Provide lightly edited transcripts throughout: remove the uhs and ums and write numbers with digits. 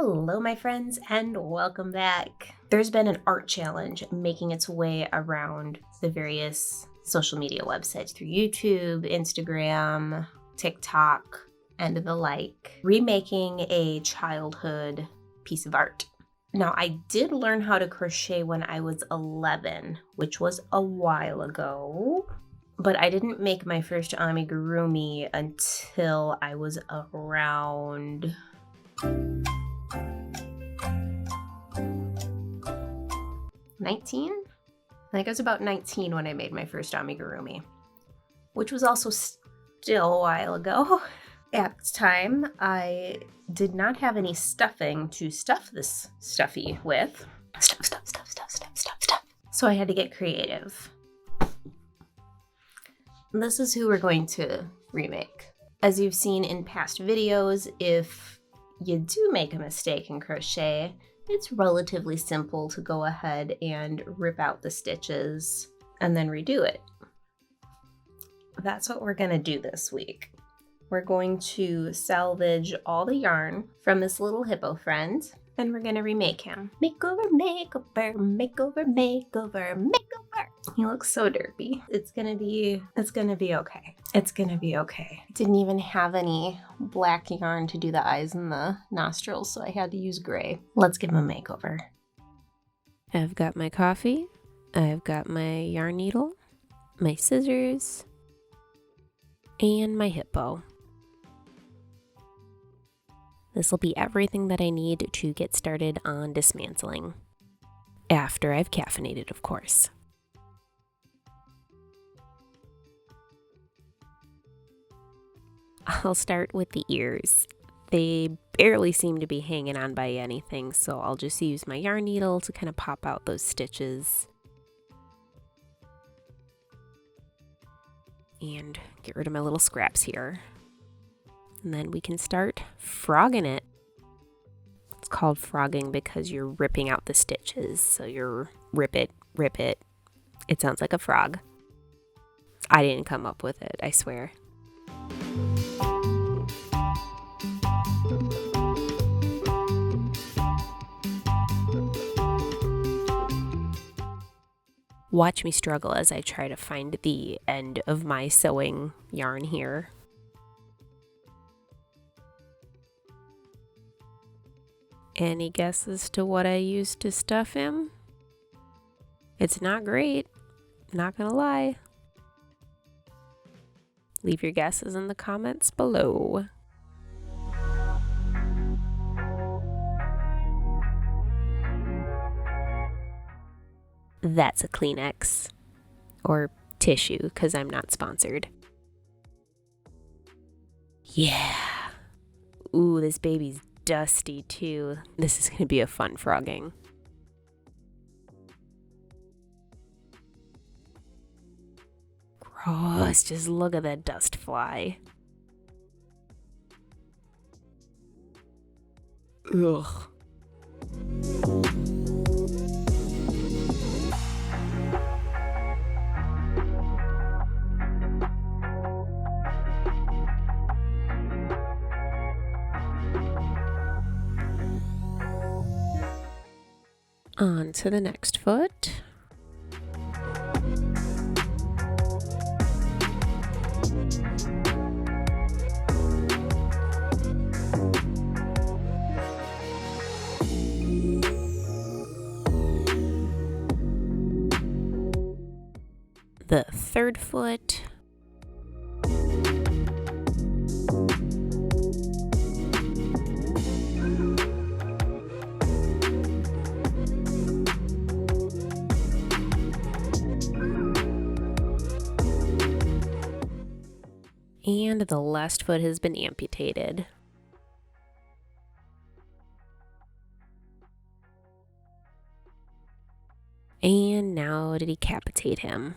Hello, my friends, and welcome back. There's been an art challenge making its way around the various social media websites through YouTube, Instagram, TikTok, and the like, remaking a childhood piece of art. Now, I did learn how to crochet when I was 11, which was a while ago, but I didn't make my first amigurumi until I was around 19? I think I was about 19 when I made my first amigurumi, which was also still a while ago. At the time, I did not have any stuffing to stuff this stuffy with. Stuff. So I had to get creative. This is who we're going to remake. As you've seen in past videos, if you do make a mistake in crochet, it's relatively simple to go ahead and rip out the stitches and then redo it. That's what we're gonna do this week. We're going to salvage all the yarn from this little hippo friend, and we're gonna remake him. Makeover, makeover, makeover, makeover, makeover. He looks so derpy. It's gonna be okay. It's gonna be okay. Didn't even have any black yarn to do the eyes and the nostrils, so I had to use gray. Let's give him a makeover. I've got my coffee, I've got my yarn needle, my scissors, and my hippo. This will be everything that I need to get started on dismantling. After I've caffeinated, of course. I'll start with the ears. They barely seem to be hanging on by anything, so I'll just use my yarn needle to kind of pop out those stitches. And get rid of my little scraps here. And then we can start frogging it. It's called frogging because you're ripping out the stitches. So you're rip it. It sounds like a frog. I didn't come up with it, I swear. Watch me struggle as I try to find the end of my sewing yarn here. Any guesses to what I used to stuff him? It's not great, not gonna lie. Leave your guesses in the comments below. That's a Kleenex. Or tissue, because I'm not sponsored. Yeah. Ooh, this baby's dusty too. This is going to be a fun frogging. Gross, just look at that dust fly. Ugh. On to the next foot. The third foot. And the last foot has been amputated. And now to decapitate him.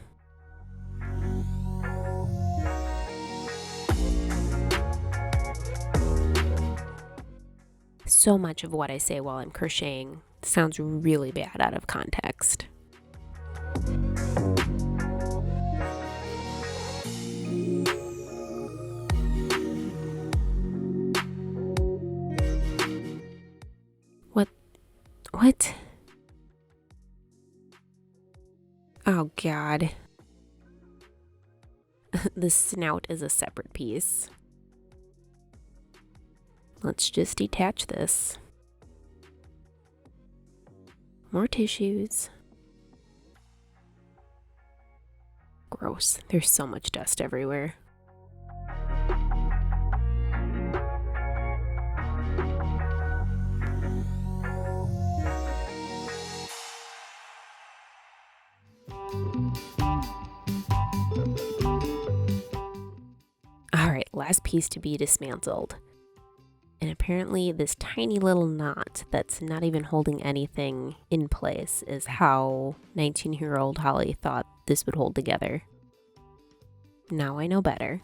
So much of what I say while I'm crocheting sounds really bad out of context. What? Oh God. The snout is a separate piece. Let's just detach this. More tissues. Gross. There's so much dust everywhere. Alright, last piece to be dismantled. And apparently this tiny little knot that's not even holding anything in place is how 19-year-old Holly thought this would hold together. Now I know better.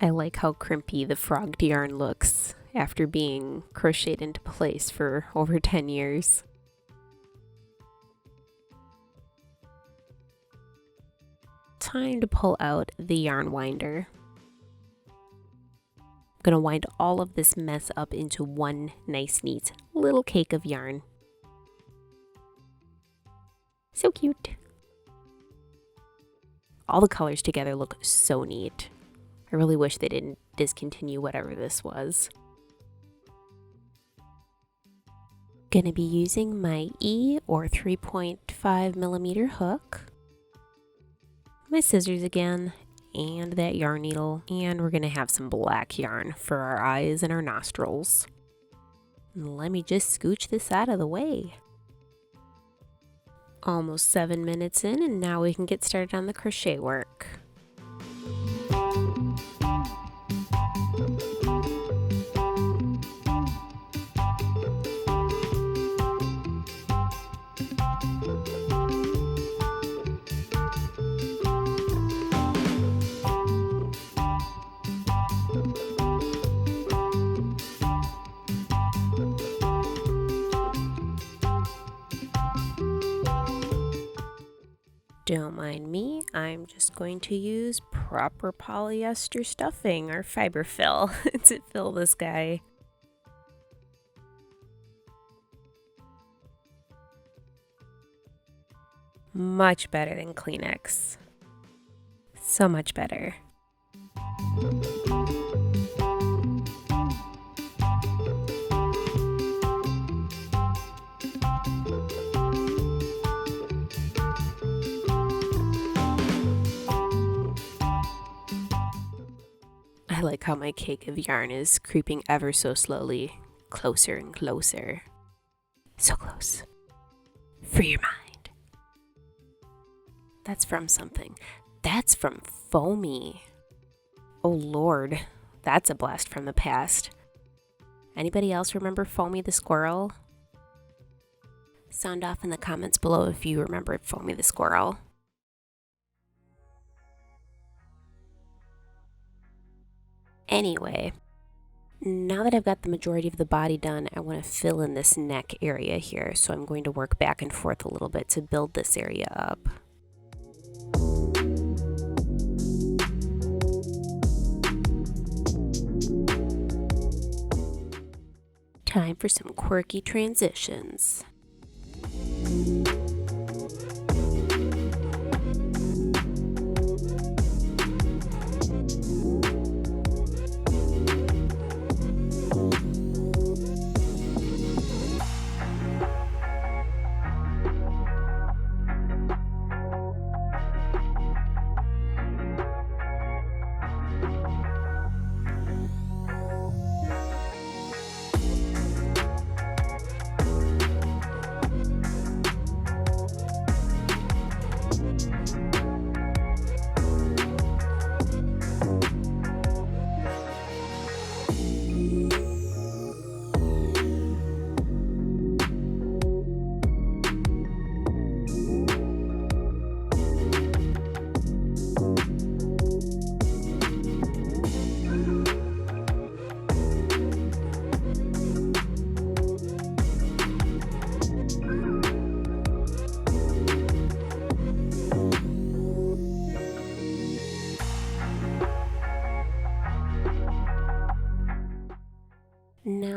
I like how crimpy the frogged yarn looks after being crocheted into place for over 10 years. Time to pull out the yarn winder. I'm going to wind all of this mess up into one nice neat little cake of yarn. So cute. All the colors together look so neat. I really wish they didn't discontinue whatever this was. Gonna be using my E or 3.5mm hook, my scissors again, and that yarn needle, and we're gonna have some black yarn for our eyes and our nostrils. Let me just scooch this out of the way. Almost 7 minutes in, and now we can get started on the crochet work. Don't mind me, I'm just going to use proper polyester stuffing or fiber fill to fill this guy. Much better than Kleenex. So much better. I like how my cake of yarn is creeping ever so slowly, closer and closer. So close. Free your mind. That's from something. That's from Foamy. Oh Lord, that's a blast from the past. Anybody else remember Foamy the squirrel? Sound off in the comments below if you remember Foamy the squirrel. Anyway, now that I've got the majority of the body done, I want to fill in this neck area here. So I'm going to work back and forth a little bit to build this area up. Time for some quirky transitions.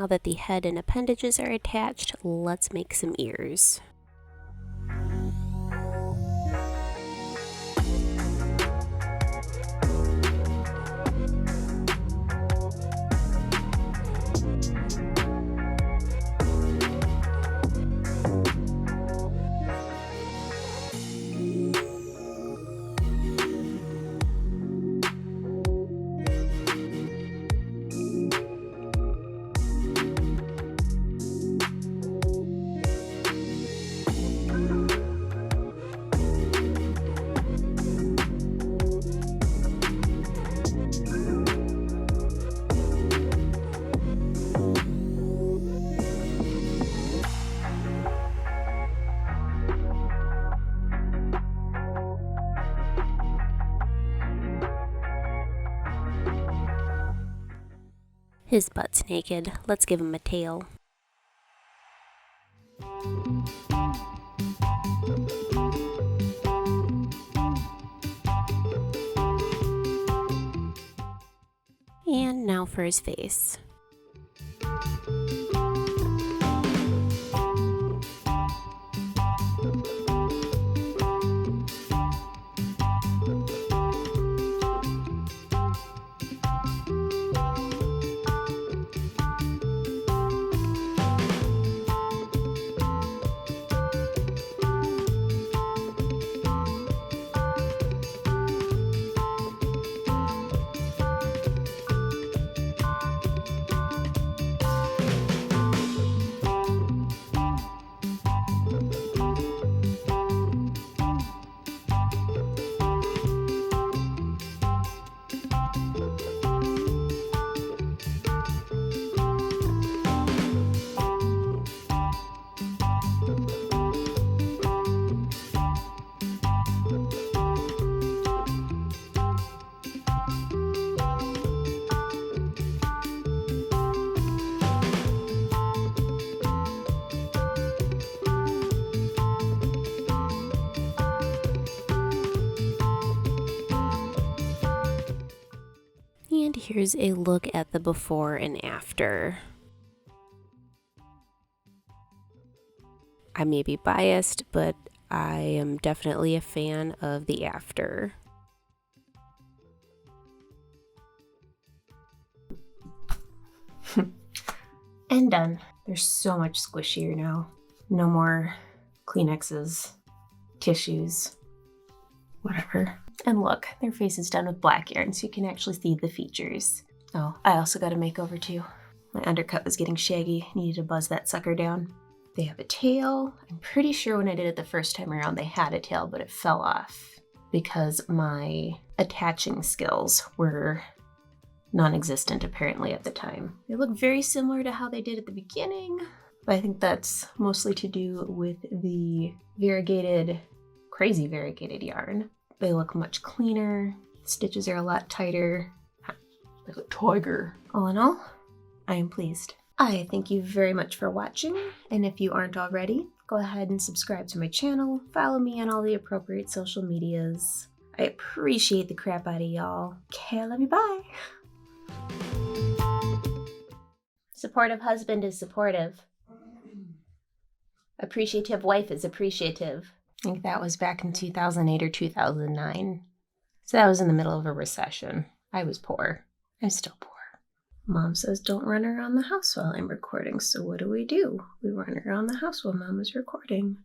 now that the head and appendages are attached, let's make some ears. His butt's naked. Let's give him a tail. And now for his face. And here's a look at the before and after. I may be biased, but I am definitely a fan of the after. And done. They're so much squishier now. No more Kleenexes, tissues, whatever. And look, their face is done with black yarn, so you can actually see the features. Oh, I also got a makeover too. My undercut was getting shaggy, needed to buzz that sucker down. They have a tail. I'm pretty sure when I did it the first time around they had a tail, but it fell off because my attaching skills were non-existent apparently at the time. They look very similar to how they did at the beginning, but I think that's mostly to do with the variegated, crazy variegated yarn. They look much cleaner, stitches are a lot tighter, like a tiger. All in all, I am pleased. I thank you very much for watching, and if you aren't already, go ahead and subscribe to my channel, follow me on all the appropriate social medias. I appreciate the crap out of y'all. Okay, I love you, bye! Supportive husband is supportive. Appreciative wife is appreciative. I think that was back in 2008 or 2009. So that was in the middle of a recession. I was poor. I'm still poor. Mom says don't run around the house while I'm recording, so what do? We run around the house while Mom is recording.